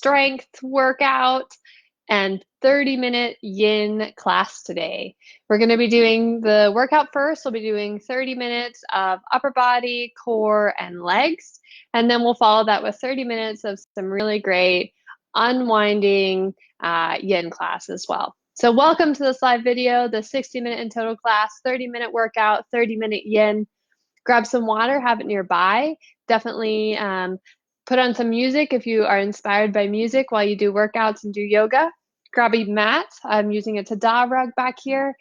strength workout and 30-minute yin class today. We're going to be doing the workout first. We'll be doing 30 minutes of upper body, core, and legs. And then we'll follow that with 30 minutes of some really great unwinding yin class as well. So welcome to this live video, the 60-minute in total class, 30-minute workout, 30-minute yin. Grab some water, have it nearby. Definitely put on some music if you are inspired by music while you do workouts and do yoga. Grab a mat. I'm using a tada rug back here.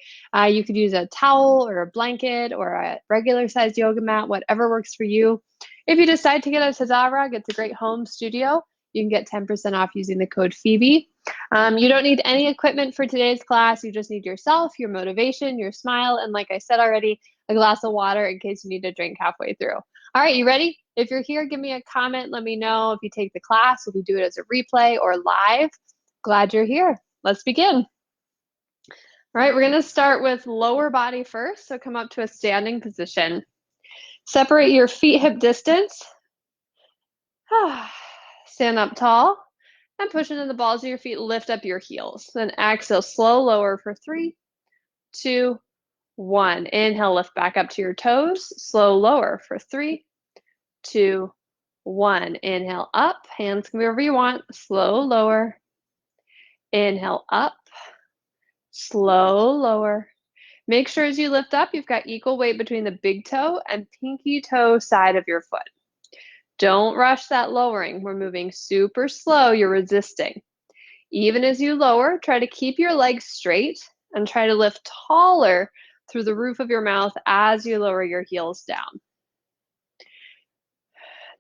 You could use a towel or a blanket or a regular sized yoga mat, whatever works for you. If you decide to get a tada rug, it's a great home studio. You can get 10% off using the code Phoebe. You don't need any equipment for today's class. You just need yourself, your motivation, your smile, and like I said already, a glass of water in case you need to drink halfway through. All right, you ready? If you're here, give me a comment. Let me know if you take the class, if we do it as a replay or live. Glad you're here. Let's begin. All right, we're going to start with lower body first. So come up to a standing position. Separate your feet hip distance. Stand up tall and push into the balls of your feet. Lift up your heels. Then exhale, slow lower for 3, 2, 1. Inhale, lift back up to your toes. Slow lower for 3, 2, 1. Inhale up. Hands can be wherever you want. Slow lower. Inhale up. Slow lower. Make sure as you lift up, you've got equal weight between the big toe and pinky toe side of your foot. Don't rush that lowering. We're moving super slow. You're resisting. Even as you lower, try to keep your legs straight and try to lift taller through the roof of your mouth as you lower your heels down.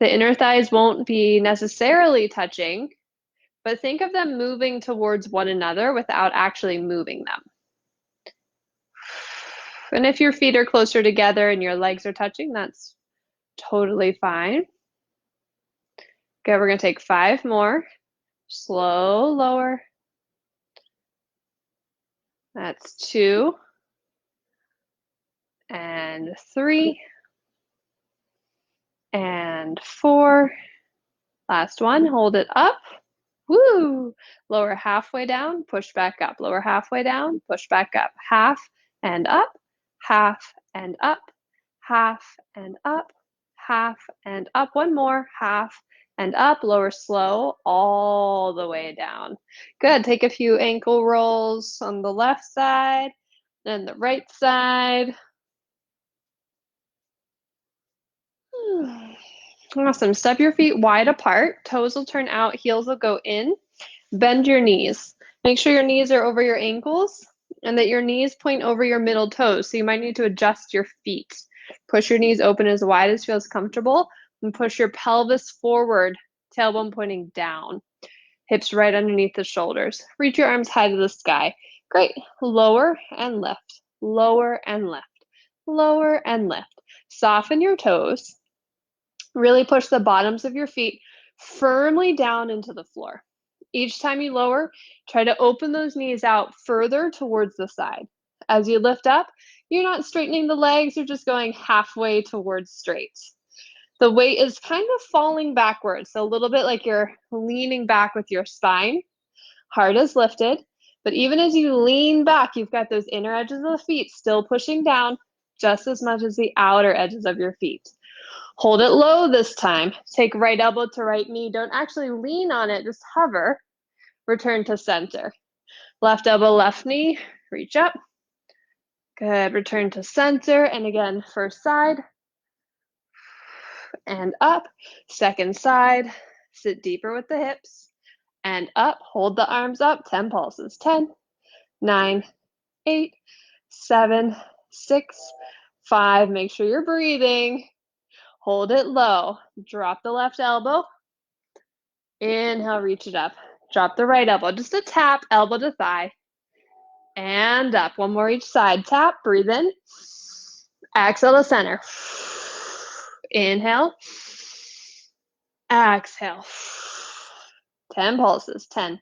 The inner thighs won't be necessarily touching, but think of them moving towards one another without actually moving them. And if your feet are closer together and your legs are touching, that's totally fine. Okay, we're going to take 5 more. Slow lower. That's 2 and 3 and 4. Last one, hold it up. Woo! Lower halfway down, push back up. Lower halfway down, push back up. Half and up, half and up, half and up, half and up. One more, half and up. Lower slow all the way down. Good. Take a few ankle rolls on the left side and the right side. Awesome. Step your feet wide apart. Toes will turn out, heels will go in. Bend your knees. Make sure your knees are over your ankles and that your knees point over your middle toes. So you might need to adjust your feet. Push your knees open as wide as feels comfortable and push your pelvis forward, tailbone pointing down. Hips right underneath the shoulders. Reach your arms high to the sky. Great. Lower and lift. Lower and lift. Lower and lift. Soften your toes. Really push the bottoms of your feet firmly down into the floor. Each time you lower, try to open those knees out further towards the side. As you lift up, you're not straightening the legs, you're just going halfway towards straight. The weight is kind of falling backwards, so a little bit like you're leaning back with your spine. Heart is lifted, but even as you lean back, you've got those inner edges of the feet still pushing down just as much as the outer edges of your feet. Hold it low this time. Take right elbow to right knee. Don't actually lean on it, just hover. Return to center. Left elbow, left knee, reach up. Good, return to center. And again, first side and up. Second side, sit deeper with the hips and up. Hold the arms up, 10 pulses. 10, 9, 8, 7, 6, 5. Make sure you're breathing. Hold it low. Drop the left elbow. Inhale, reach it up. Drop the right elbow. Just a tap, elbow to thigh. And up. One more each side. Tap, breathe in. Exhale to center. Inhale. Exhale. 10 pulses. 10,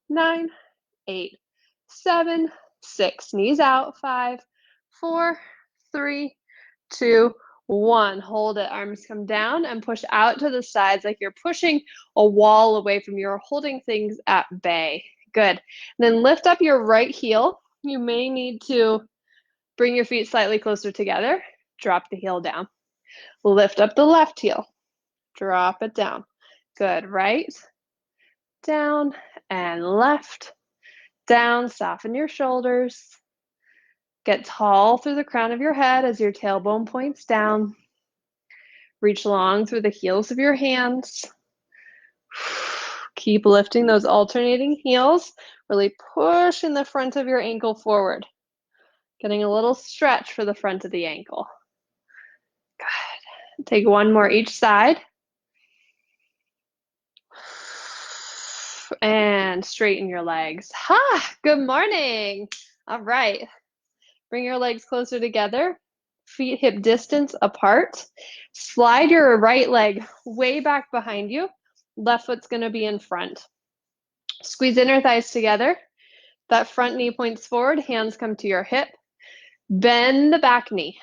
9, 8, 7, 6. Knees out. 5, 4, 3, 2, 1. Hold it. Arms come down and push out to the sides like you're pushing a wall away from you or holding things at bay. Good. Then lift up your right heel. You may need to bring your feet slightly closer together. Drop the heel down. Lift up the left heel. Drop it down. Good. Right, down, and left, down. Soften your shoulders. Get tall through the crown of your head as your tailbone points down. Reach long through the heels of your hands. Keep lifting those alternating heels. Really pushing the front of your ankle forward. Getting a little stretch for the front of the ankle. Good. Take one more each side. And straighten your legs. Ha! Good morning. All right. Bring your legs closer together. Feet hip distance apart. Slide your right leg way back behind you. Left foot's going to be in front. Squeeze inner thighs together. That front knee points forward. Hands come to your hip. Bend the back knee.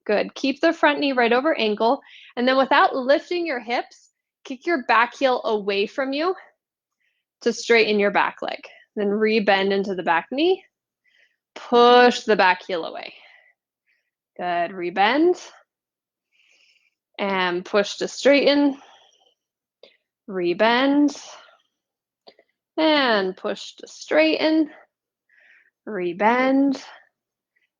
Good. Keep the front knee right over ankle. And then without lifting your hips, kick your back heel away from you to straighten your back leg. Then re-bend into the back knee. Push the back heel away. Good. Rebend. And push to straighten. Rebend. And push to straighten. Rebend.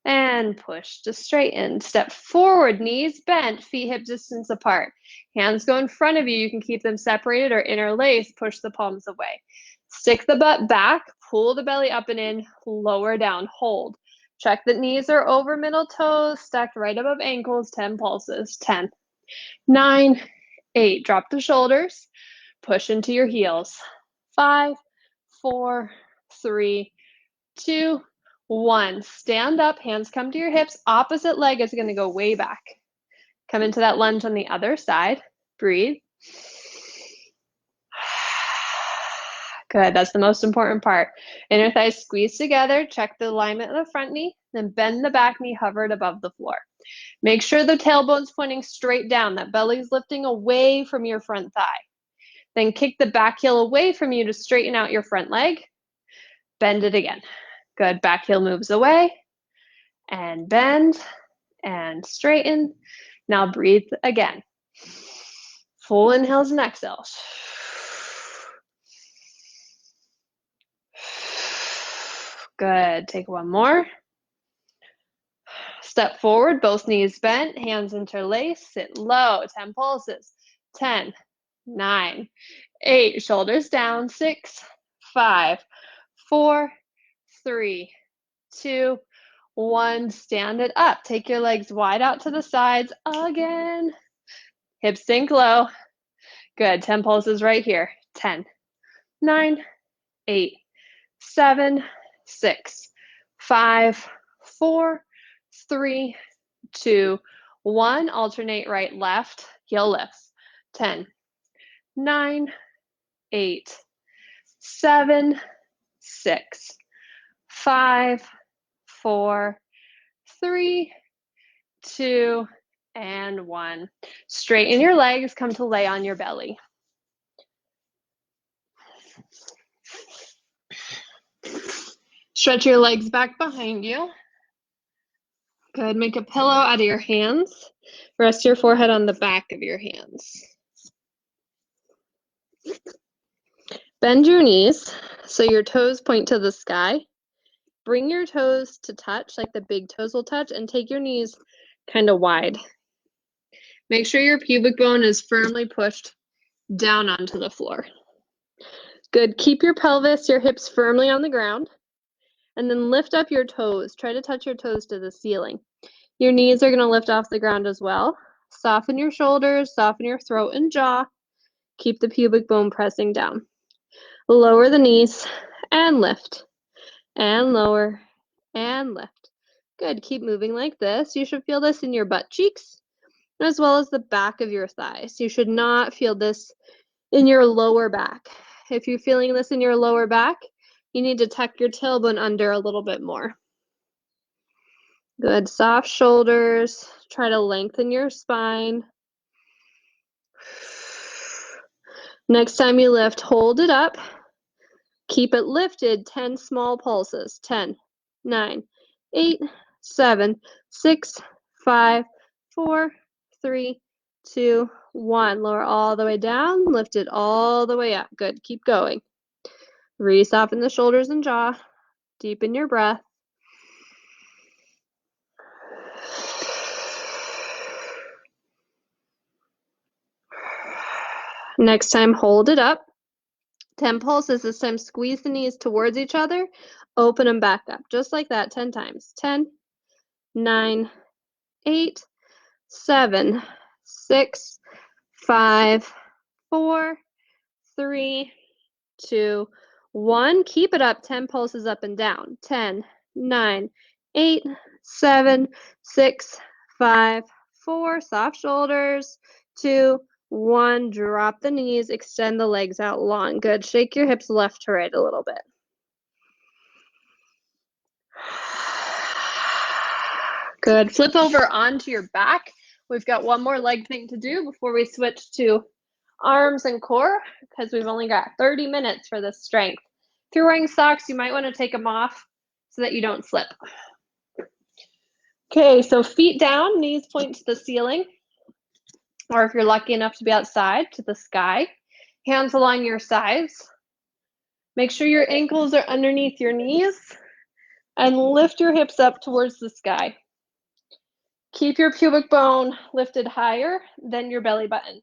And push to straighten. Step forward, knees bent, feet hip distance apart. Hands go in front of you. You can keep them separated or interlaced. Push the palms away. Stick the butt back. Pull the belly up and in. Lower down. Hold. Check that knees are over middle toes, stacked right above ankles. 10 pulses. 10, 9, 8. Drop the shoulders. Push into your heels. 5, 4, 3, 2, 1. Stand up. Hands come to your hips. Opposite leg is going to go way back. Come into that lunge on the other side. Breathe. Good. That's the most important part. Inner thighs squeeze together. Check the alignment of the front knee. Then bend the back knee, hovered above the floor. Make sure the tailbone's pointing straight down. That belly's lifting away from your front thigh. Then kick the back heel away from you to straighten out your front leg. Bend it again. Good. Back heel moves away. And bend. And straighten. Now breathe again. Full inhales and exhales. Good. Take one more. Step forward, both knees bent, hands interlaced, sit low, 10 pulses. 10, 9, 8, shoulders down, 6, 5, 4, 3, 2, 1. Stand it up. Take your legs wide out to the sides again. Hips sink low. Good. 10 pulses right here. 10, 9, 8, 7, 6, 5, 4, 3, 2, 1. Alternate right, left. Heel lifts. 10, 9, 8, 7, 6, 5, 4, 3, 2, and 1. Straighten your legs. Come to lay on your belly. Stretch your legs back behind you. Good. Make a pillow out of your hands. Rest your forehead on the back of your hands. Bend your knees so your toes point to the sky. Bring your toes to touch, like the big toes will touch, and take your knees kind of wide. Make sure your pubic bone is firmly pushed down onto the floor. Good. Keep your pelvis, your hips firmly on the ground. And then lift up your toes. Try to touch your toes to the ceiling. Your knees are going to lift off the ground as well. Soften your shoulders, soften your throat and jaw. Keep the pubic bone pressing down. Lower the knees and lift. And lower and lift. Good. Keep moving like this. You should feel this in your butt cheeks as well as the back of your thighs. You should not feel this in your lower back. If you're feeling this in your lower back, you need to tuck your tailbone under a little bit more. Good, soft shoulders. Try to lengthen your spine. Next time you lift, hold it up. Keep it lifted, 10 small pulses. 10, 9, 8, 7, 6, 5, 4, 3, 2, 1. Lower all the way down, lift it all the way up. Good, keep going. Re-soften the shoulders and jaw. Deepen your breath. Next time, hold it up. 10 pulses. This time, squeeze the knees towards each other. Open them back up. Just like that, 10 times. 10, 9, 8, 7, 6, 5, 4, 3, 2, 1. Keep it up. 10 pulses up and down. 10, 9, 8, 7, 6, 5, 4. Soft shoulders. 2, 1. Drop the knees. Extend the legs out long. Good. Shake your hips left to right a little bit. Good. Flip over onto your back. We've got one more leg thing to do before we switch to arms and core, because we've only got 30 minutes for this strength. If you're wearing socks, you might want to take them off so that you don't slip. Okay, so feet down, knees point to the ceiling, or if you're lucky enough to be outside, to the sky. Hands along your sides. Make sure your ankles are underneath your knees, and lift your hips up towards the sky. Keep your pubic bone lifted higher than your belly button.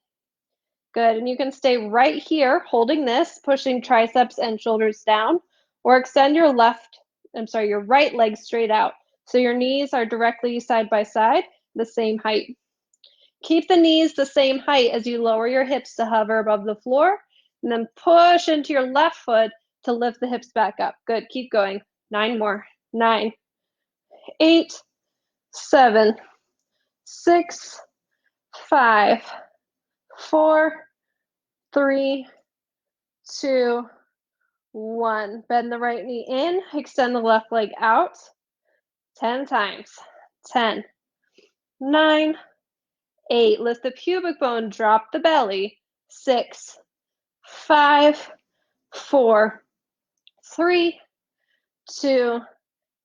Good, and you can stay right here holding this, pushing triceps and shoulders down, or extend your your right leg straight out. So your knees are directly side by side, the same height. Keep the knees the same height as you lower your hips to hover above the floor, and then push into your left foot to lift the hips back up. Good, keep going. 9 more. 9, 8, 7, 6, 5, 4, 3, 2, 1. Bend the right knee in, extend the left leg out. 10 times. 10, 9, 8. Lift the pubic bone, drop the belly. 6, 5, 4, 3, 2,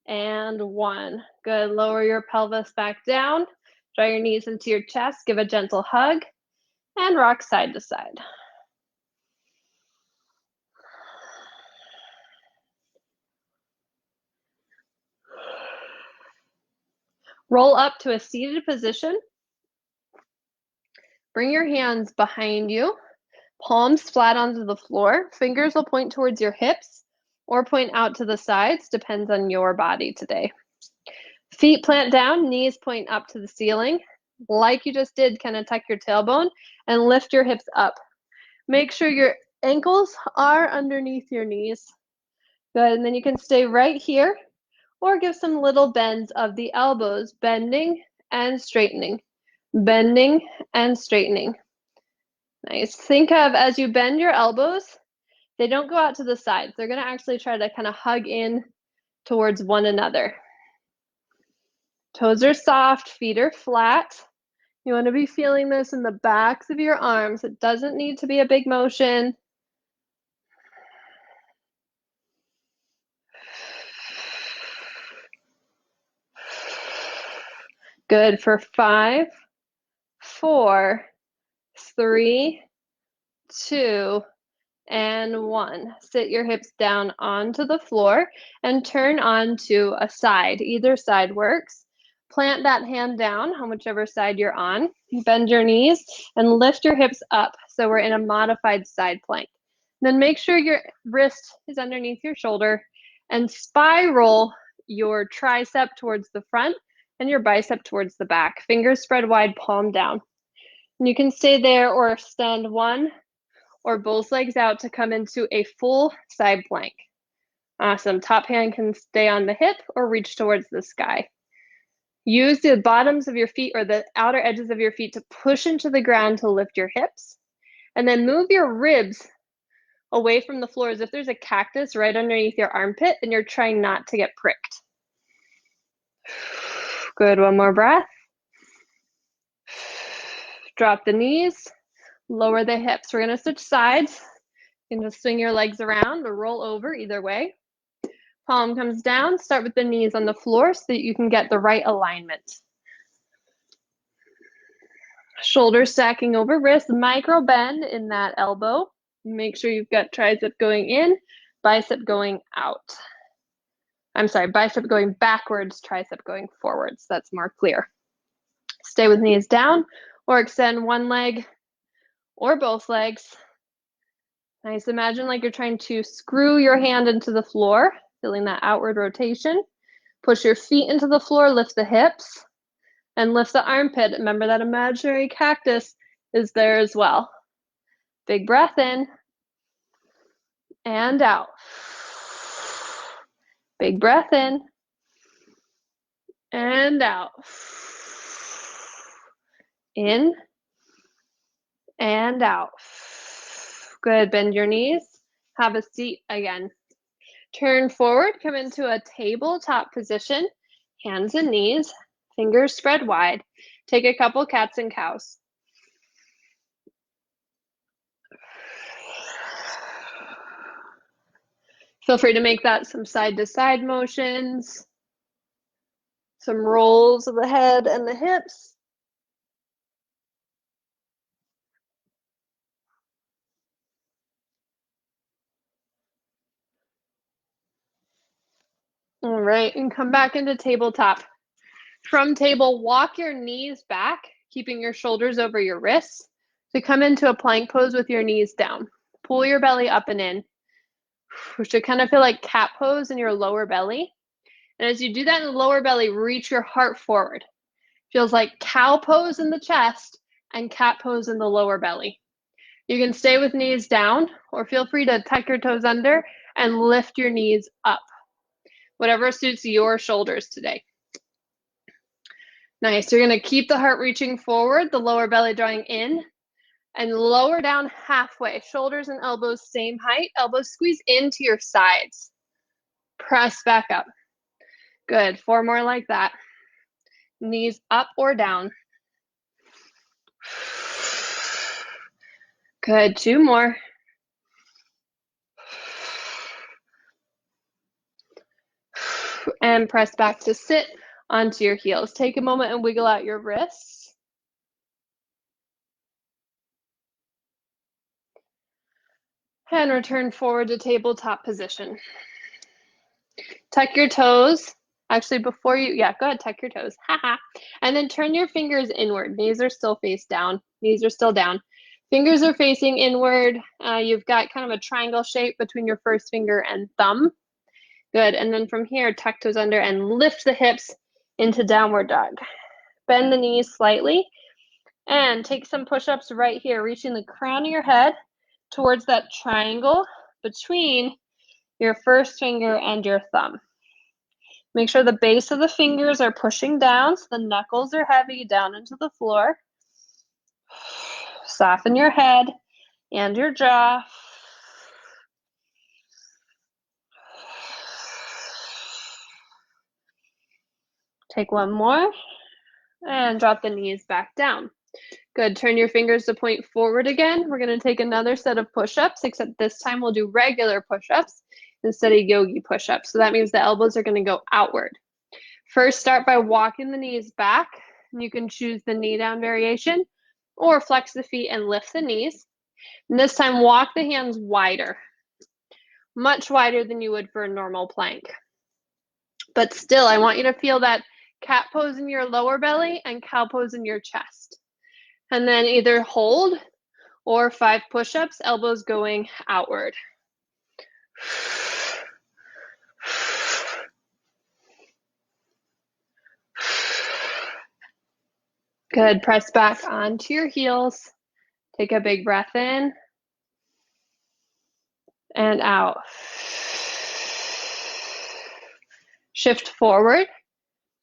and 1. Good. Lower your pelvis back down. Draw your knees into your chest. Give a gentle hug and rock side to side. Roll up to a seated position. Bring your hands behind you, palms flat onto the floor. Fingers will point towards your hips or point out to the sides, depends on your body today. Feet plant down, knees point up to the ceiling. Like you just did, kind of tuck your tailbone and lift your hips up. Make sure your ankles are underneath your knees. Good, and then you can stay right here or give some little bends of the elbows, bending and straightening, bending and straightening. Nice. Think of, as you bend your elbows, they don't go out to the sides. They're going to actually try to kind of hug in towards one another. Toes are soft, feet are flat. You want to be feeling this in the backs of your arms. It doesn't need to be a big motion. Good for 5, 4, 3, 2, and 1. Sit your hips down onto the floor and turn onto a side. Either side works. Plant that hand down on whichever side you're on. Bend your knees and lift your hips up. So we're in a modified side plank. Then make sure your wrist is underneath your shoulder and spiral your tricep towards the front and your bicep towards the back. Fingers spread wide, palm down. And you can stay there or extend one or both legs out to come into a full side plank. Awesome. Top hand can stay on the hip or reach towards the sky. Use the bottoms of your feet or the outer edges of your feet to push into the ground to lift your hips. And then move your ribs away from the floor as if there's a cactus right underneath your armpit and you're trying not to get pricked. Good, one more breath. Drop the knees, lower the hips. We're gonna switch sides. You can just swing your legs around or roll over, either way. Palm comes down, start with the knees on the floor so that you can get the right alignment. Shoulders stacking over wrists, micro bend in that elbow. Make sure you've got tricep going in, bicep going out. I'm sorry, bicep going backwards, tricep going forwards. That's more clear. Stay with knees down or extend one leg or both legs. Nice. Imagine like you're trying to screw your hand into the floor, feeling that outward rotation. Push your feet into the floor, lift the hips, and lift the armpit. Remember that imaginary cactus is there as well. Big breath in and out. Big breath in and out. In and out. Good. Bend your knees. Have a seat again. Turn forward, come into a tabletop position, hands and knees, fingers spread wide. Take a couple cats and cows. Feel free to make that some side-to-side motions, some rolls of the head and the hips. All right, and come back into tabletop. From table, walk your knees back, keeping your shoulders over your wrists. To come into a plank pose with your knees down. Pull your belly up and in. You should kind of feel like cat pose in your lower belly. And as you do that in the lower belly, reach your heart forward. Feels like cow pose in the chest and cat pose in the lower belly. You can stay with knees down or feel free to tuck your toes under and lift your knees up. Whatever suits your shoulders today. Nice. You're going to keep the heart reaching forward, the lower belly drawing in, and lower down halfway. Shoulders and elbows same height. Elbows squeeze into your sides. Press back up. Good. 4 more like that. Knees up or down. Good. 2 more. And press back to sit onto your heels. Take a moment and wiggle out your wrists. And return forward to tabletop position. Tuck your toes. Actually, before you, go ahead, tuck your toes. And then turn your fingers inward. Knees are still face down. Knees are still down. Fingers are facing inward. You've got kind of a triangle shape between your first finger and thumb. Good. And then from here, tuck toes under and lift the hips into downward dog. Bend the knees slightly and take some push-ups right here, reaching the crown of your head towards that triangle between your first finger and your thumb. Make sure the base of the fingers are pushing down so the knuckles are heavy down into the floor. Soften your head and your jaw. Take 1 more and drop the knees back down. Good. Turn your fingers to point forward again. We're going to take another set of push-ups, except this time we'll do regular push-ups instead of yogi push-ups. So that means the elbows are going to go outward. First, start by walking the knees back. You can choose the knee down variation or flex the feet and lift the knees. And this time, walk the hands wider, much wider than you would for a normal plank. But still, I want you to feel that cat pose in your lower belly and cow pose in your chest. And then either hold or 5 push-ups, elbows going outward. Good. Press back onto your heels. Take a big breath in and out. Shift forward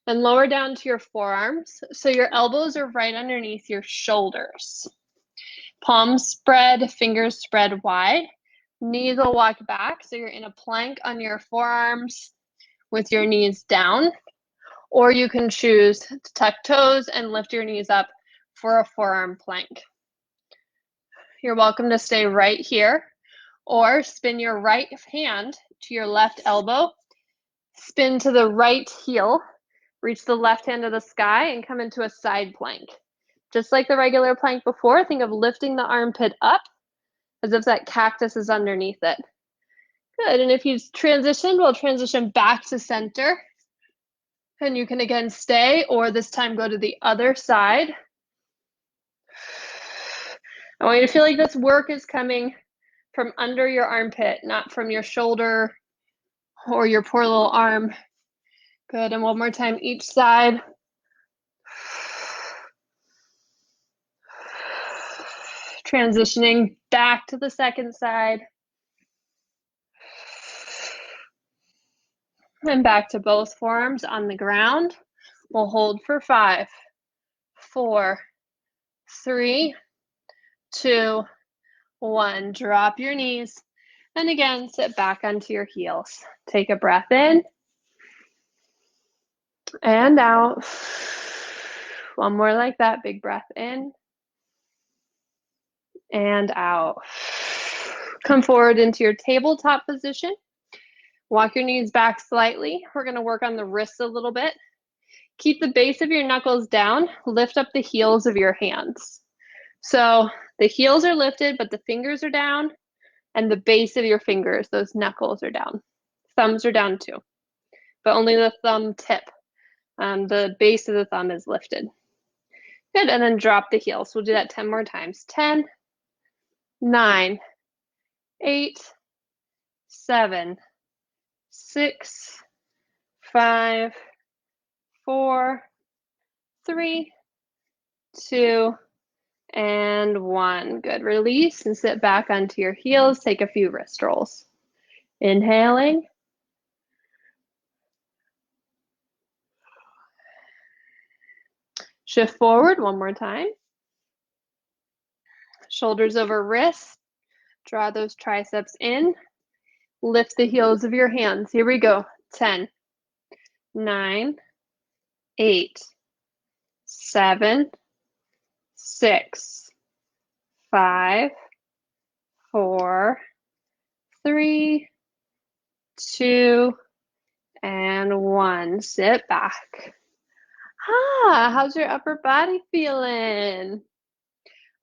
and lower down to your forearms so your elbows are right underneath your shoulders. Palms spread, fingers spread wide. Knees will walk back so you're in a plank on your forearms with your knees down. or you can choose to tuck toes and lift your knees up for a forearm plank. You're welcome to stay right here, or spin your right hand to your left elbow, spin to the right heel, reach the left hand to the sky, and come into a side plank. Just like the regular plank before, think of lifting the armpit up as if that cactus is underneath it. Good, and if you've transitioned, we'll transition back to center. And you can again stay, or this time go to the other side. I want you to feel like this work is coming from under your armpit, not from your shoulder or your poor little arm. Good, and one more time each side. Transitioning back to the second side. And back to both forearms on the ground. We'll hold for 5, 4, 3, 2, 1. Drop your knees. And again, sit back onto your heels. Take a breath in and out. One more like that. Big breath in and out. Come forward into your tabletop position. Walk your knees back slightly. We're going to work on the wrists a little bit. Keep the base of your knuckles down. Lift up the heels of your hands. So the heels are lifted, but the fingers are down, and the base of your fingers, those knuckles, are down. Thumbs are down too, but only the thumb tip. The base of the thumb is lifted. Good, and then drop the heels. We'll do that 10 more times. 10, 9, 8, 7, 6, 5, 4, 3, 2, and 1. Good. Release and sit back onto your heels. Take a few wrist rolls. Inhaling. Shift forward one more time. Shoulders over wrists. Draw those triceps in. Lift the heels of your hands. Here we go. 10, 9, 8, 7, 6, 5, 4, 3, 2, and 1. Sit back. How's your upper body feeling?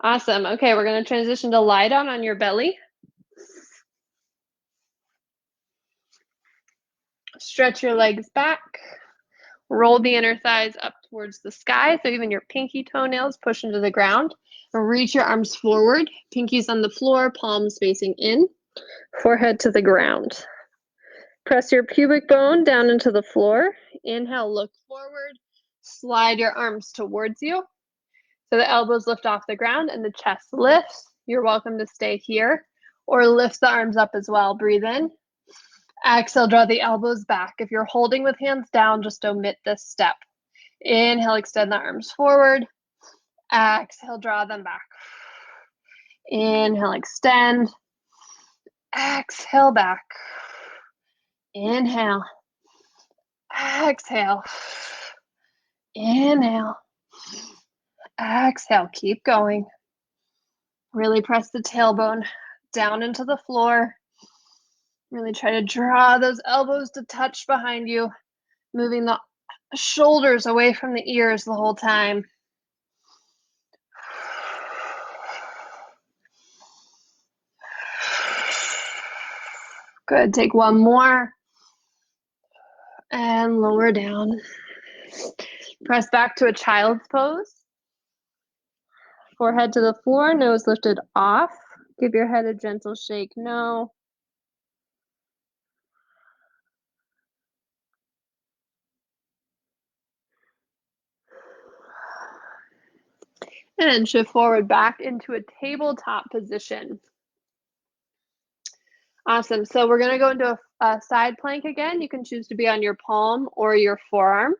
Awesome. Okay, we're going to transition to lie down on your belly. Stretch your legs back. Roll the inner thighs up towards the sky, so even your pinky toenails push into the ground. And reach your arms forward, pinkies on the floor, palms facing in, forehead to the ground. Press your pubic bone down into the floor. Inhale, look forward. Slide your arms towards you. So the elbows lift off the ground and the chest lifts. You're welcome to stay here or lift the arms up as well. Breathe in. Exhale, draw the elbows back. If you're holding with hands down, just omit this step. Inhale, extend the arms forward. Exhale, draw them back. Inhale, extend. Exhale, back. Inhale. Exhale. Inhale. Exhale. Keep going. Really press the tailbone down into the floor. Really try to draw those elbows to touch behind you, moving the shoulders away from the ears the whole time. Good. Take one more. And lower down. Press back to a child's pose. Forehead to the floor, nose lifted off. Give your head a gentle shake, no. And shift forward back into a tabletop position. Awesome. So we're going to go into a side plank again. You can choose to be on your palm or your forearm.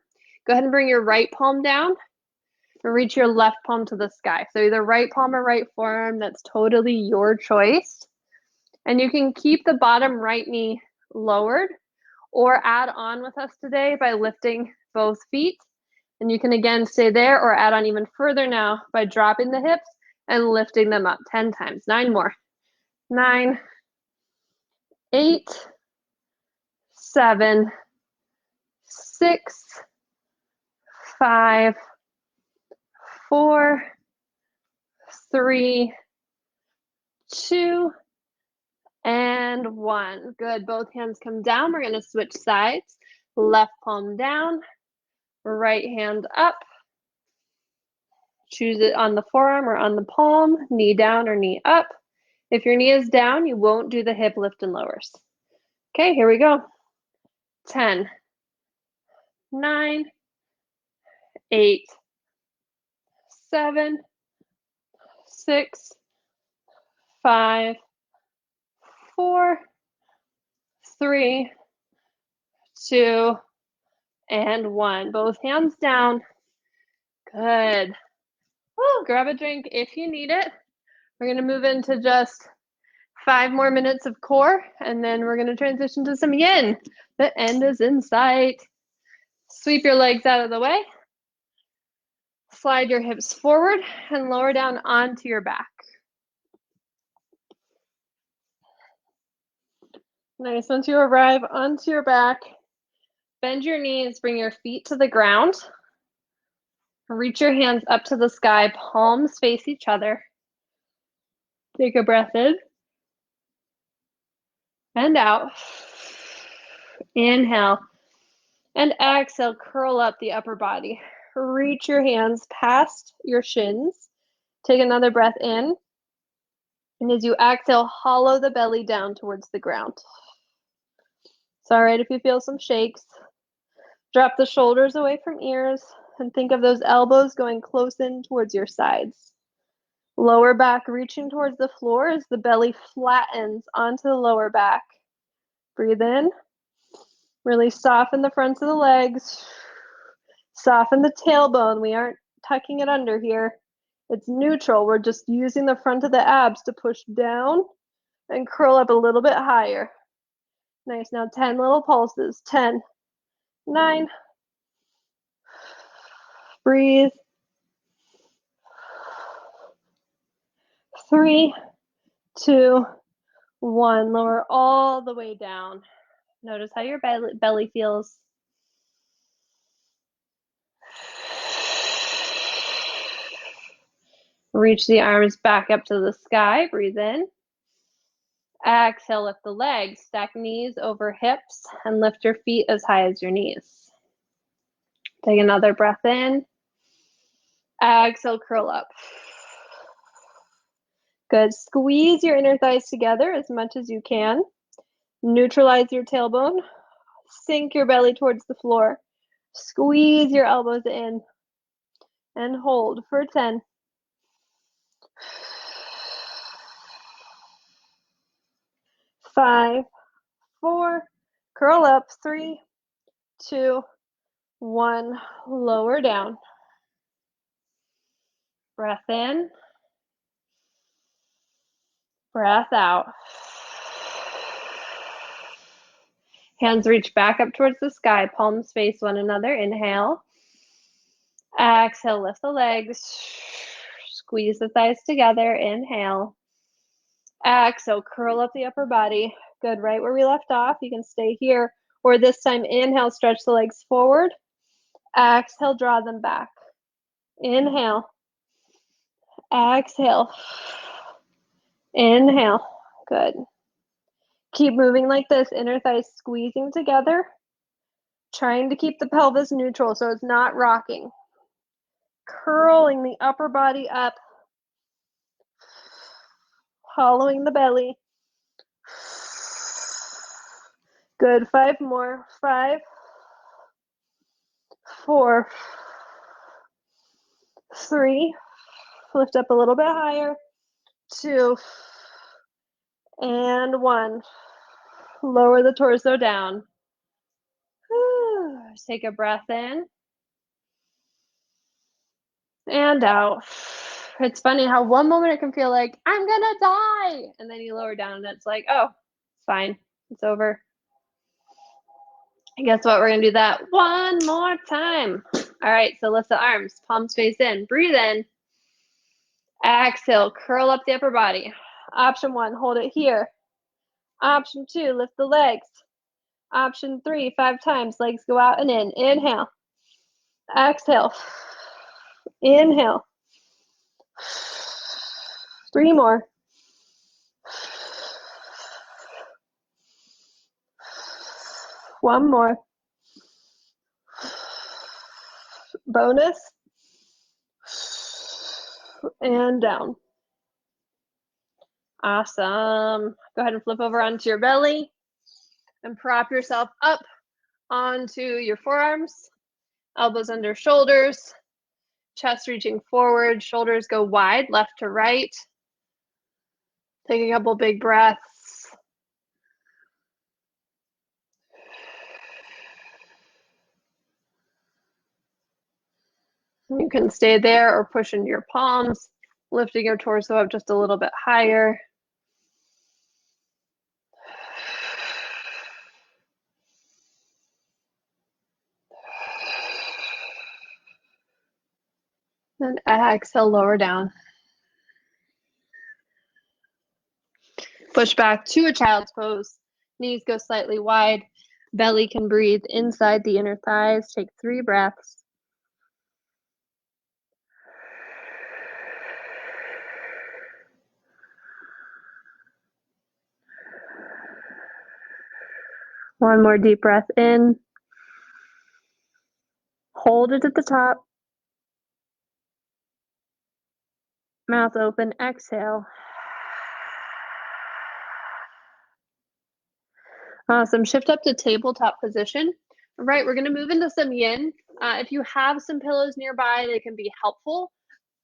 Go ahead and bring your right palm down and reach your left palm to the sky. So either right palm or right forearm, that's totally your choice. And you can keep the bottom right knee lowered or add on with us today by lifting both feet. And you can again stay there or add on even further now by dropping the hips and lifting them up 10 times. 9 more. 9, 8, 7, 6, 5, 4, 3, 2, and 1. Good. Both hands come down. We're going to switch sides. Left palm down, right hand up. Choose it on the forearm or on the palm, knee down or knee up. If your knee is down, you won't do the hip lift and lowers. Okay, here we go. 10, 9, 8, 7, 6, 5, 4, 3, 2, and 1. Both hands down. Good. Woo, grab a drink if you need it. We're going to move into just 5 more minutes of core, and then we're going to transition to some yin. The end is in sight. Sweep your legs out of the way. Slide your hips forward and lower down onto your back. Nice. Once you arrive onto your back, bend your knees, bring your feet to the ground. Reach your hands up to the sky, palms face each other. Take a breath in and out. Inhale and exhale, curl up the upper body. Reach your hands past your shins. Take another breath in. And as you exhale, hollow the belly down towards the ground. It's all right if you feel some shakes. Drop the shoulders away from ears and think of those elbows going close in towards your sides. Lower back reaching towards the floor as the belly flattens onto the lower back. Breathe in. Really soften the fronts of the legs. Soften the tailbone. We aren't tucking it under here. It's neutral. We're just using the front of the abs to push down and curl up a little bit higher. Nice. Now 10 little pulses. 10, 9. Breathe. 3, 2, 1. Lower all the way down. Notice how your belly feels. Reach the arms back up to the sky. Breathe in. Exhale, lift the legs. Stack knees over hips and lift your feet as high as your knees. Take another breath in. Exhale, curl up. Good. Squeeze your inner thighs together as much as you can. Neutralize your tailbone. Sink your belly towards the floor. Squeeze your elbows in. And hold for 10. 5, 4, curl up. 3, 2, 1. Lower down. Breath in. Breath out. Hands reach back up towards the sky. Palms face one another. Inhale. Exhale, lift the legs. Squeeze the thighs together. Inhale. Exhale, curl up the upper body. Good, right where we left off. You can stay here. Or this time, inhale, stretch the legs forward. Exhale, draw them back. Inhale. Exhale. Inhale. Good. Keep moving like this. Inner thighs squeezing together. Trying to keep the pelvis neutral so it's not rocking. Curling the upper body up. Hollowing the belly. Good. 5 more. 5, 4, 3. Lift up a little bit higher. 2, and 1. Lower the torso down. Take a breath in. And out. It's funny how one moment it can feel like, I'm gonna die. And then you lower down and it's like, oh, it's fine. It's over. Guess what? We're gonna do that one more time. All right, so lift the arms, palms face in, breathe in. Exhale, curl up the upper body. Option 1, hold it here. Option 2, lift the legs. Option 3, 5 times, legs go out and in. Inhale. Exhale. Inhale. 3 more. One more. Bonus. And down. Awesome. Go ahead and flip over onto your belly and prop yourself up onto your forearms, elbows under shoulders, chest reaching forward, shoulders go wide, left to right. Take a couple big breaths. You can stay there or push into your palms, lifting your torso up just a little bit higher. Then exhale, lower down. Push back to a child's pose. Knees go slightly wide. Belly can breathe inside the inner thighs. Take 3 breaths. One more deep breath in. Hold it at the top. Mouth open, exhale. Awesome. Shift up to tabletop position. All right, we're going to move into some yin. If you have some pillows nearby, they can be helpful.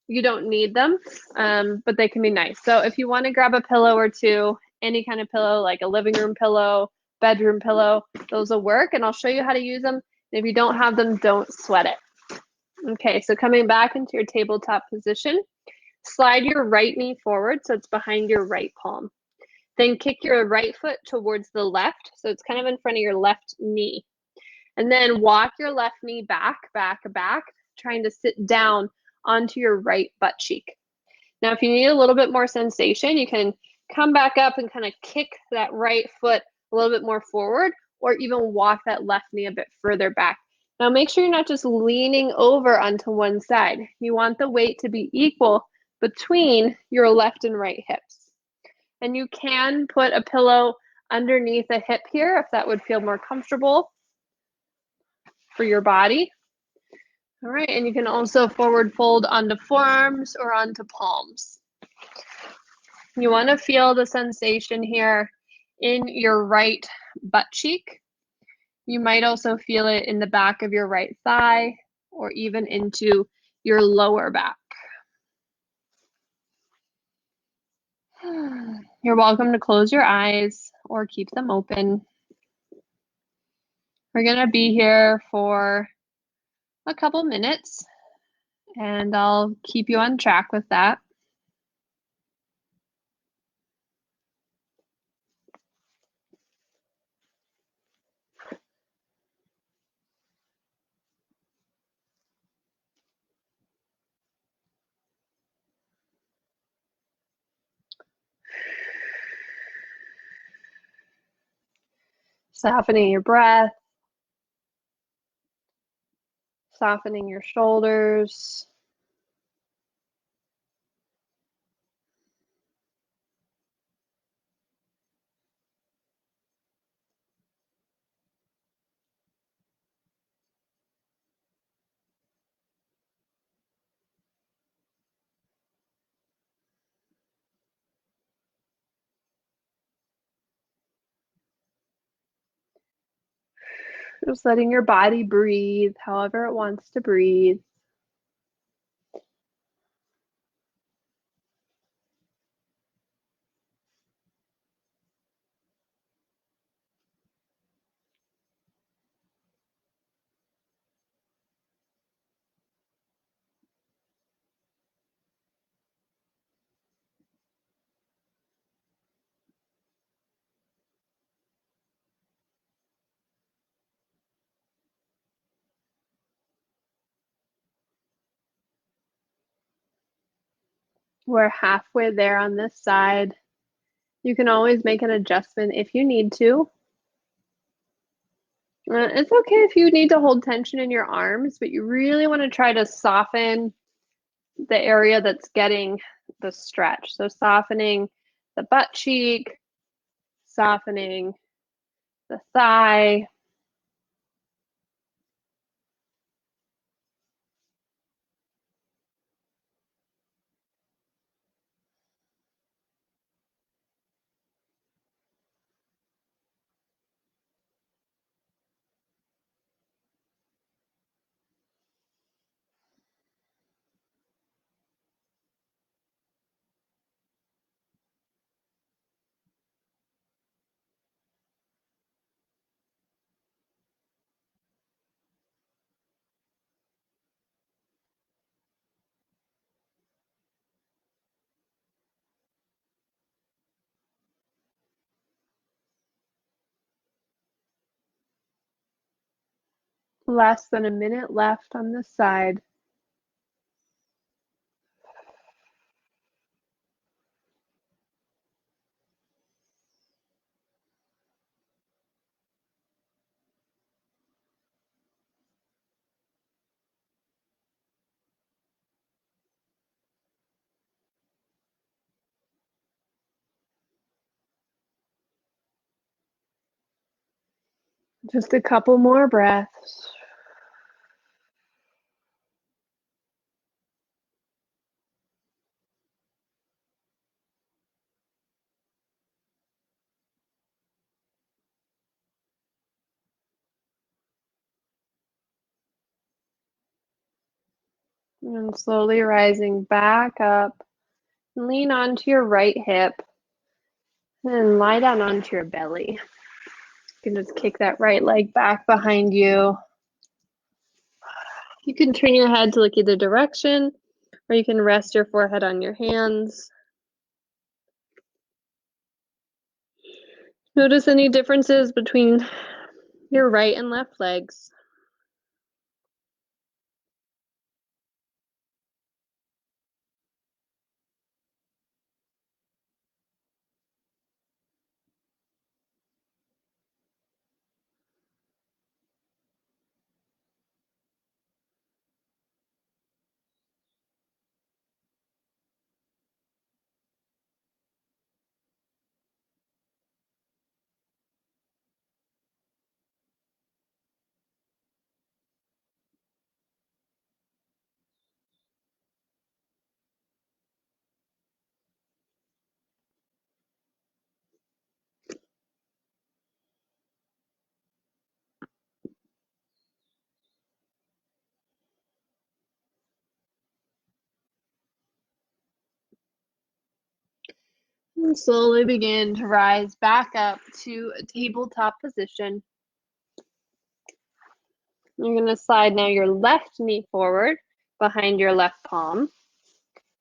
You don't need them, but they can be nice. So if you want to grab a pillow or two, any kind of pillow, like a living room pillow, bedroom pillow, those will work, and I'll show you how to use them. And if you don't have them, don't sweat it. Okay, so coming back into your tabletop position, slide your right knee forward so it's behind your right palm. Then kick your right foot towards the left, so it's kind of in front of your left knee. And then walk your left knee back, trying to sit down onto your right butt cheek. Now, if you need a little bit more sensation, you can come back up and kind of kick that right foot a little bit more forward, or even walk that left knee a bit further back. Now, make sure you're not just leaning over onto one side. You want the weight to be equal between your left and right hips. And you can put a pillow underneath a hip here if that would feel more comfortable for your body. All right, and you can also forward fold onto forearms or onto palms. You want to feel the sensation here in your right butt cheek. You might also feel it in the back of your right thigh or even into your lower back. You're welcome to close your eyes or keep them open. We're going to be here for a couple minutes, and I'll keep you on track with that. Softening your breath, softening your shoulders. Just letting your body breathe however it wants to breathe. We're halfway there on this side. You can always make an adjustment if you need to. It's okay if you need to hold tension in your arms, but you really want to try to soften the area that's getting the stretch. So softening the butt cheek, softening the thigh. Less than a minute left on this side. Just a couple more breaths. And slowly rising back up. Lean onto your right hip and lie down onto your belly. You can just kick that right leg back behind you. You can turn your head to look either direction, or you can rest your forehead on your hands. Notice any differences between your right and left legs. And slowly begin to rise back up to a tabletop position. You're going to slide now your left knee forward behind your left palm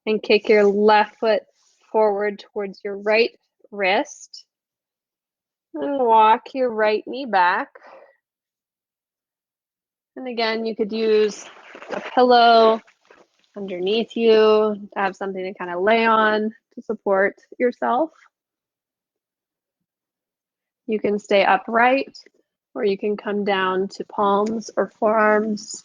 and kick your left foot forward towards your right wrist. And walk your right knee back. And again, you could use a pillow underneath you to have something to kind of lay on to support yourself. You can stay upright, or you can come down to palms or forearms.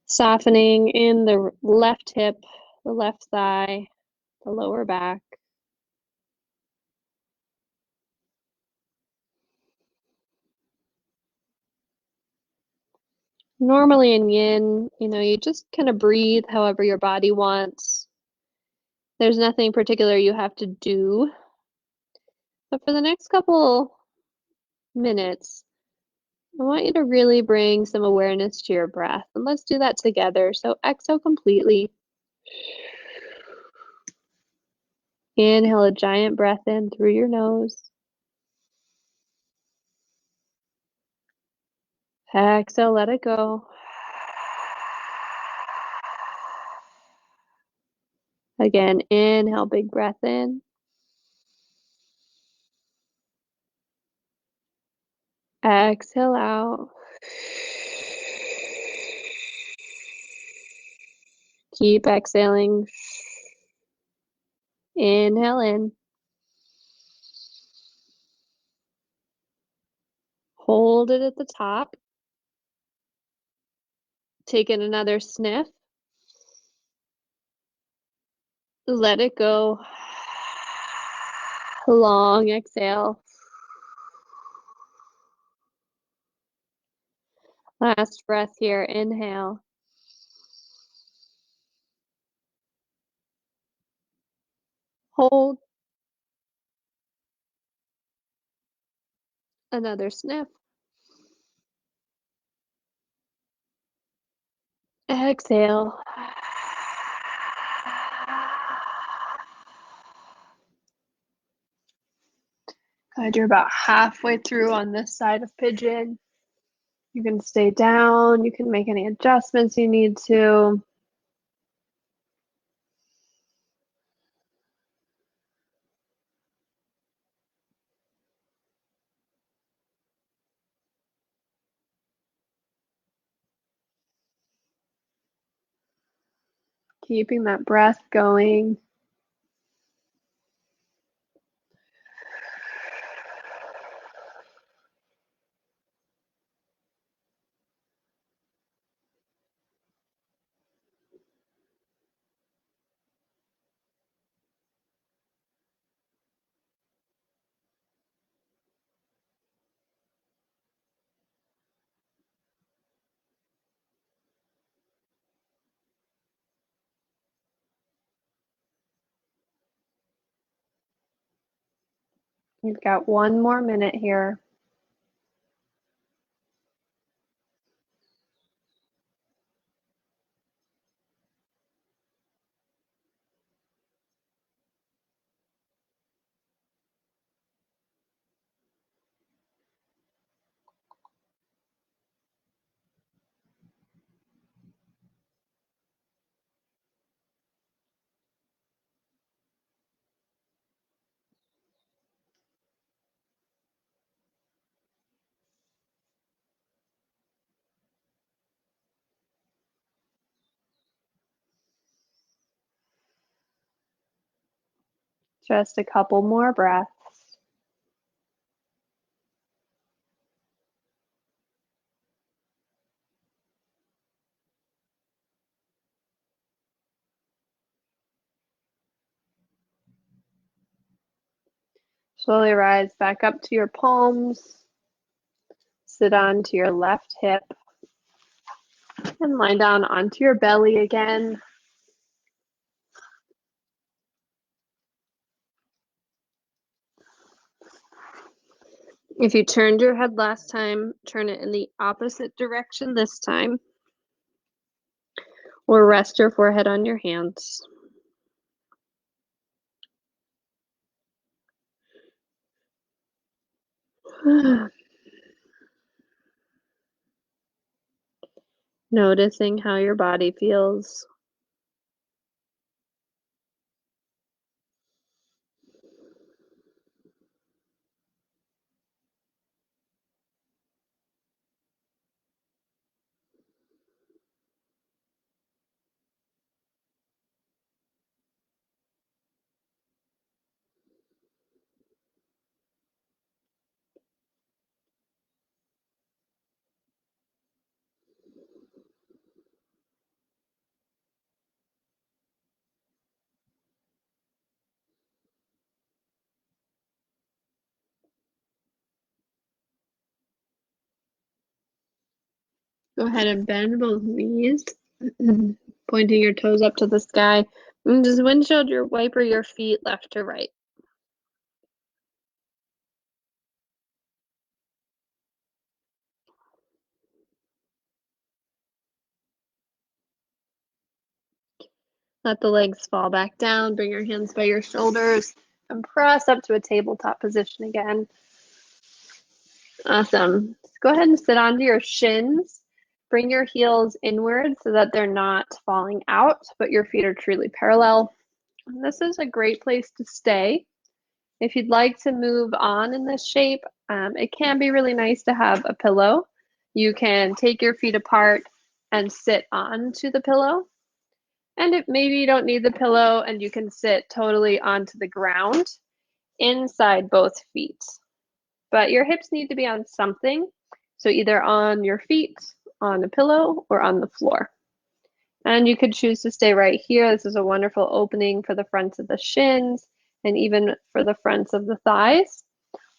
Softening in the left hip, the left thigh, the lower back. Normally in yin, you just kind of breathe however your body wants. There's nothing particular you have to do. But for the next couple minutes, I want you to really bring some awareness to your breath. And let's do that together. So exhale completely. Inhale a giant breath in through your nose. Exhale, let it go. Again, inhale, big breath in. Exhale out. Keep exhaling. Inhale in. Hold it at the top. Take in another sniff. Let it go. Long exhale. Last breath here. Inhale. Hold. Another sniff. Exhale. Good, you're about halfway through on this side of pigeon. You can stay down. You can make any adjustments you need to. Keeping that breath going. You've got 1 more minute here. Just a couple more breaths. Slowly rise back up to your palms. Sit onto your left hip and lie down onto your belly again. If you turned your head last time, turn it in the opposite direction this time. Or rest your forehead on your hands. Noticing how your body feels. Go ahead and bend both knees, pointing your toes up to the sky. And just windshield your wiper your feet left to right. Let the legs fall back down. Bring your hands by your shoulders and press up to a tabletop position again. Awesome. Go ahead and sit onto your shins. Bring your heels inward so that they're not falling out, but your feet are truly parallel. And this is a great place to stay. If you'd like to move on in this shape, it can be really nice to have a pillow. You can take your feet apart and sit onto the pillow. And if maybe you don't need the pillow and you can sit totally onto the ground inside both feet. But your hips need to be on something. So either on your feet, on a pillow, or on the floor. And you could choose to stay right here. This is a wonderful opening for the fronts of the shins and even for the fronts of the thighs.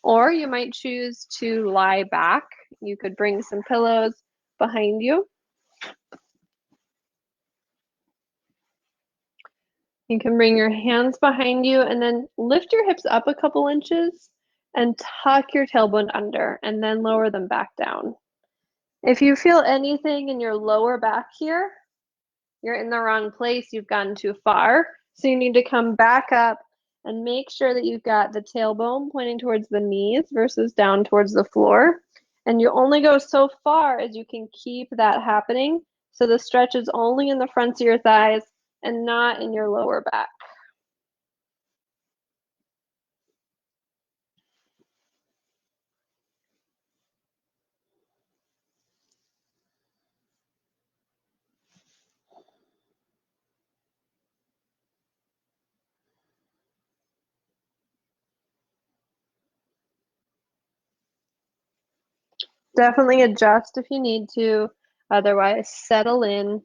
Or you might choose to lie back. You could bring some pillows behind you. You can bring your hands behind you and then lift your hips up a couple inches and tuck your tailbone under and then lower them back down. If you feel anything in your lower back here, you're in the wrong place. You've gone too far. So you need to come back up and make sure that you've got the tailbone pointing towards the knees versus down towards the floor. And you only go so far as you can keep that happening. So the stretch is only in the fronts of your thighs and not in your lower back. Definitely adjust if you need to. Otherwise, settle in.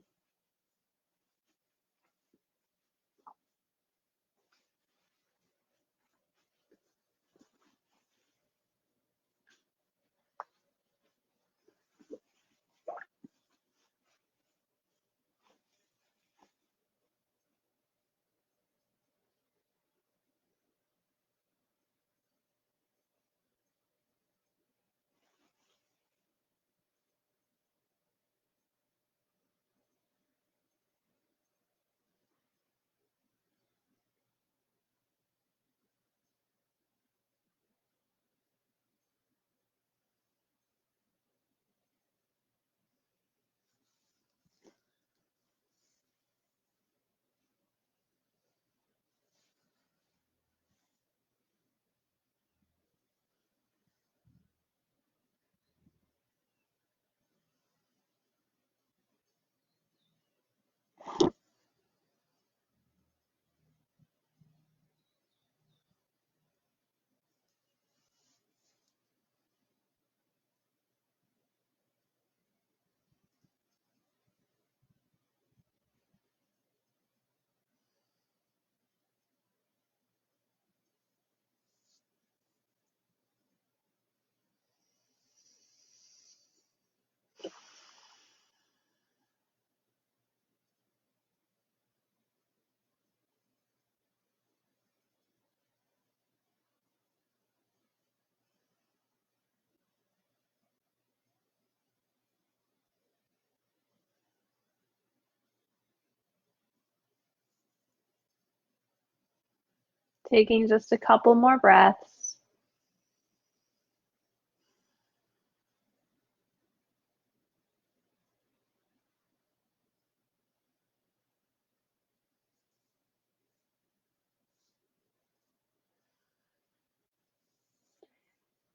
Taking just a couple more breaths.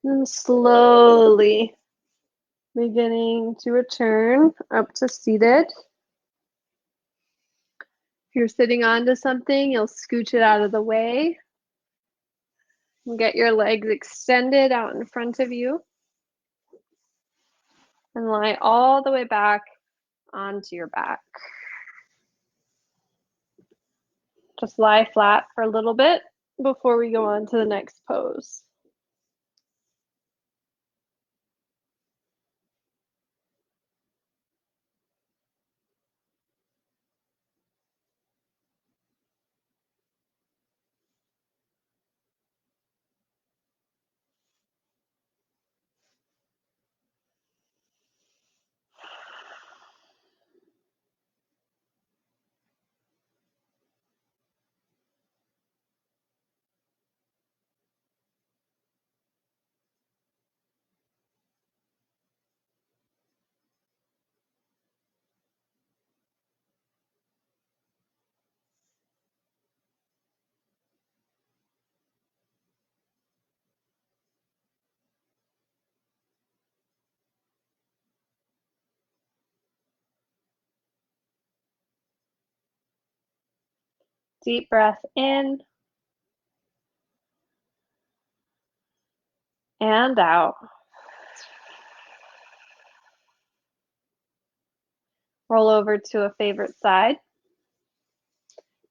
And slowly beginning to return up to seated. If you're sitting onto something, you'll scooch it out of the way and get your legs extended out in front of you and lie all the way back onto your back. Just lie flat for a little bit before we go on to the next pose. Deep breath in and out. Roll over to a favorite side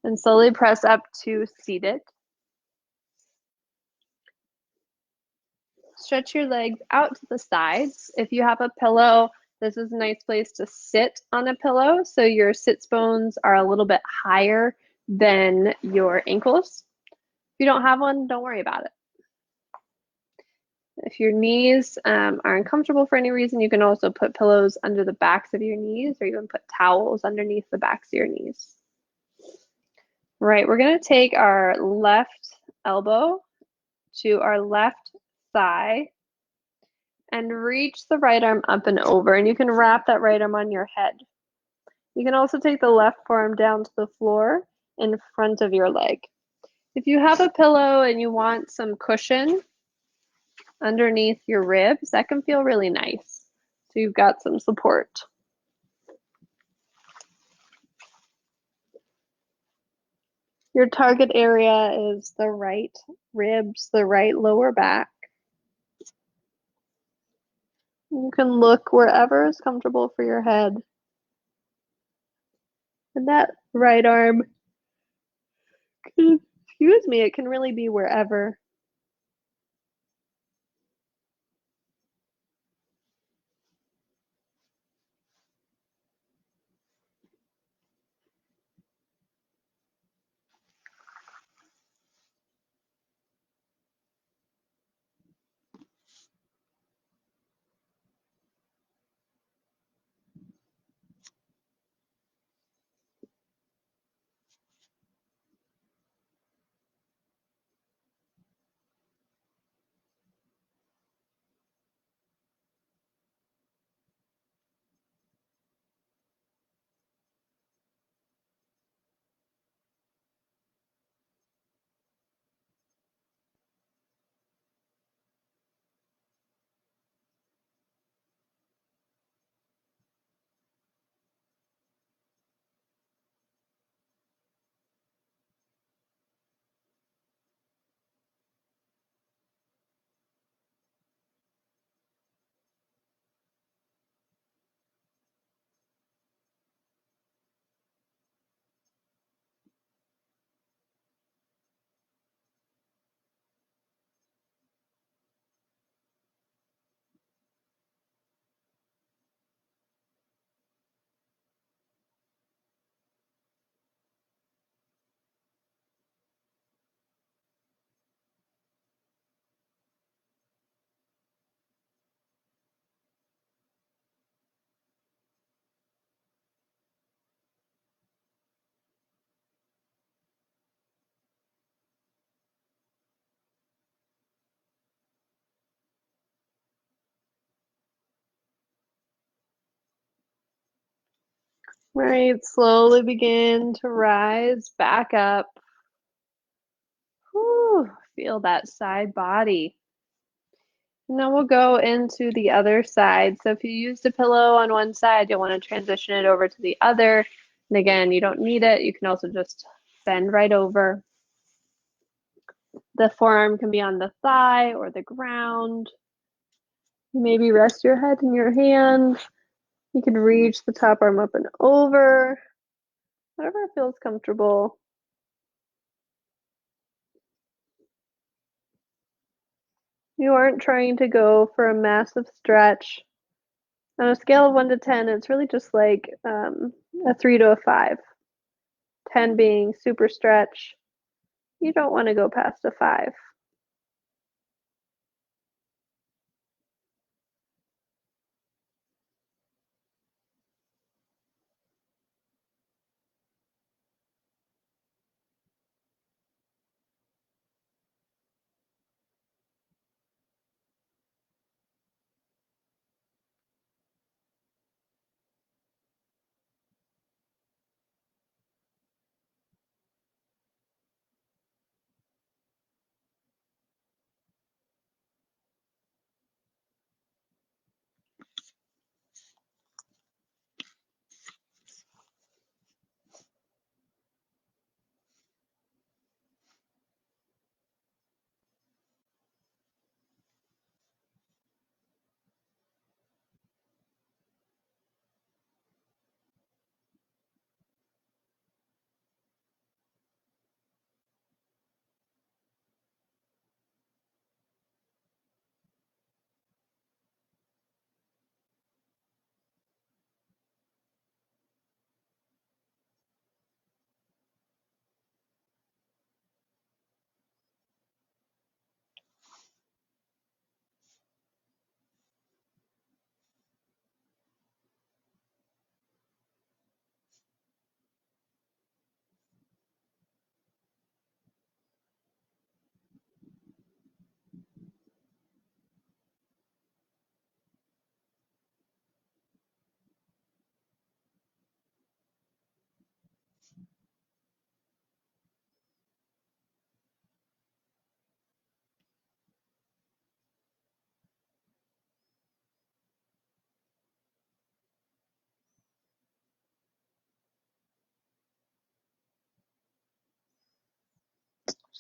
and slowly press up to seated. Stretch your legs out to the sides. If you have a pillow, this is a nice place to sit on a pillow so your sits bones are a little bit higher than your ankles. If you don't have one, don't worry about it. If your knees are uncomfortable for any reason, you can also put pillows under the backs of your knees or even put towels underneath the backs of your knees. Right, we're going to take our left elbow to our left thigh and reach the right arm up and over, and you can wrap that right arm on your head. You can also take the left forearm down to the floor in front of your leg. If you have a pillow and you want some cushion underneath your ribs, that can feel really nice. So you've got some support. Your target area is the right ribs, the right lower back. You can look wherever is comfortable for your head. And that right arm, excuse me, it can really be wherever. Right, slowly begin to rise back up. Whew, feel that side body. And then we'll go into the other side. So if you used a pillow on one side, you'll want to transition it over to the other. And again, you don't need it. You can also just bend right over. The forearm can be on the thigh or the ground. Maybe rest your head in your hand. You can reach the top arm up and over. Whatever feels comfortable. You aren't trying to go for a massive stretch. On a scale of 1 to 10, it's really just like a 3 to a 5. 10 being super stretch. You don't want to go past a 5.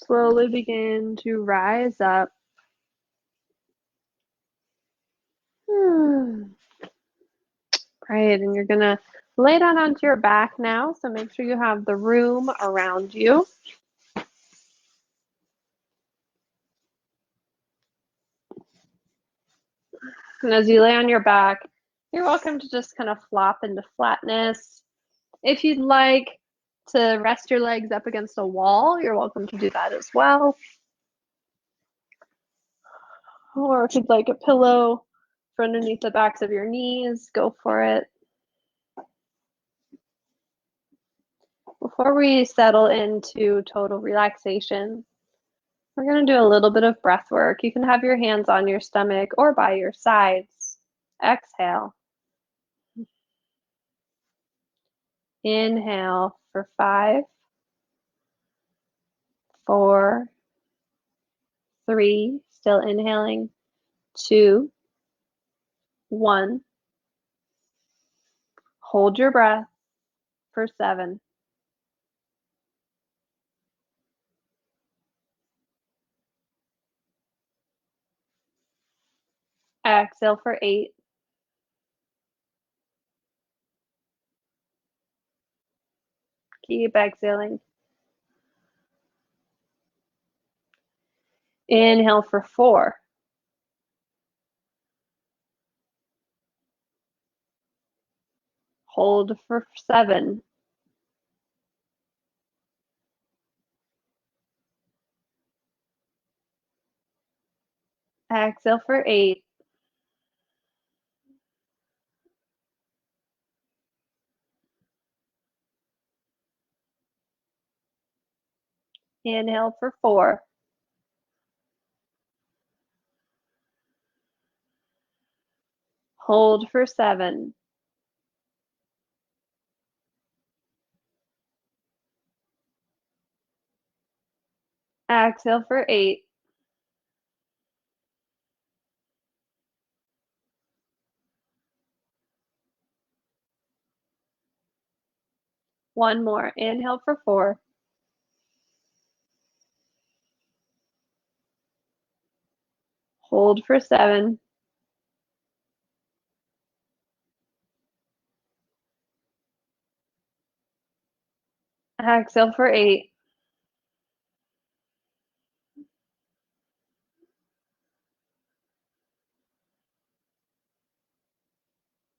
Slowly begin to rise up. Right, and you're gonna lay down onto your back now, so make sure you have the room around you. And as you lay on your back, you're welcome to just kind of flop into flatness. If you'd like to rest your legs up against a wall, you're welcome to do that as well. Or if you'd like a pillow for underneath the backs of your knees, go for it. Before we settle into total relaxation, we're going to do a little bit of breath work. You can have your hands on your stomach or by your sides. Exhale. Inhale for 5, 4, 3, still inhaling, 2, 1. Hold your breath for 7. Exhale for 8. Keep exhaling. Inhale for 4. Hold for 7. Exhale for 8. Inhale for 4. Hold for 7. Exhale for 8. One more. Inhale for 4. Hold for 7. Exhale for 8.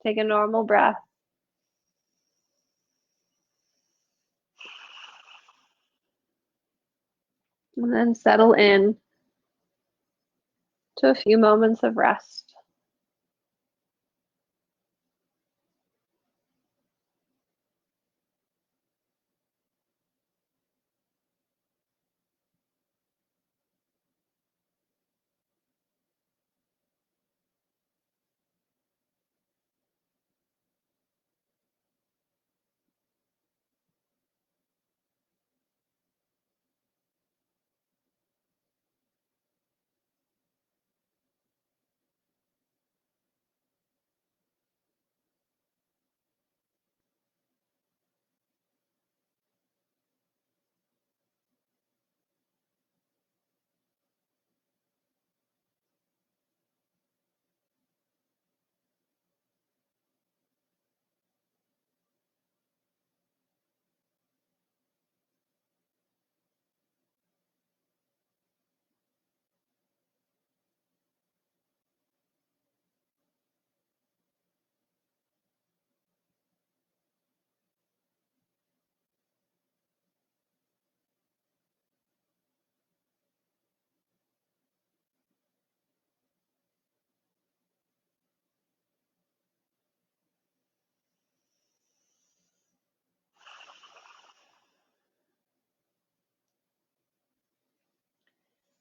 Take a normal breath. And then settle in to a few moments of rest.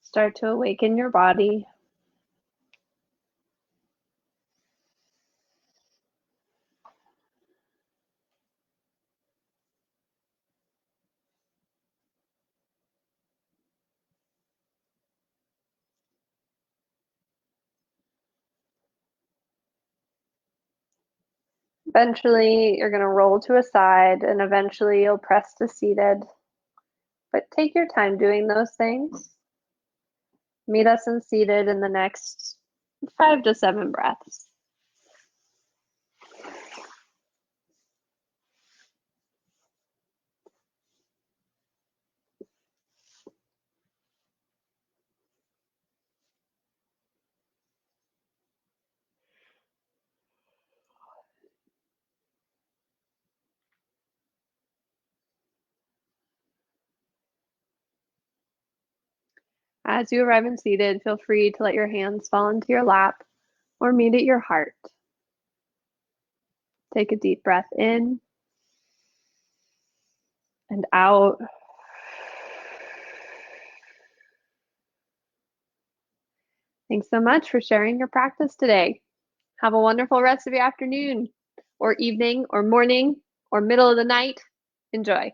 Start to awaken your body. Eventually, you're going to roll to a side, and eventually you'll press to seated. But take your time doing those things. Meet us in seated in the next 5 to 7 breaths. As you arrive in seated, feel free to let your hands fall into your lap or meet at your heart. Take a deep breath in and out. Thanks so much for sharing your practice today. Have a wonderful rest of your afternoon or evening or morning or middle of the night. Enjoy.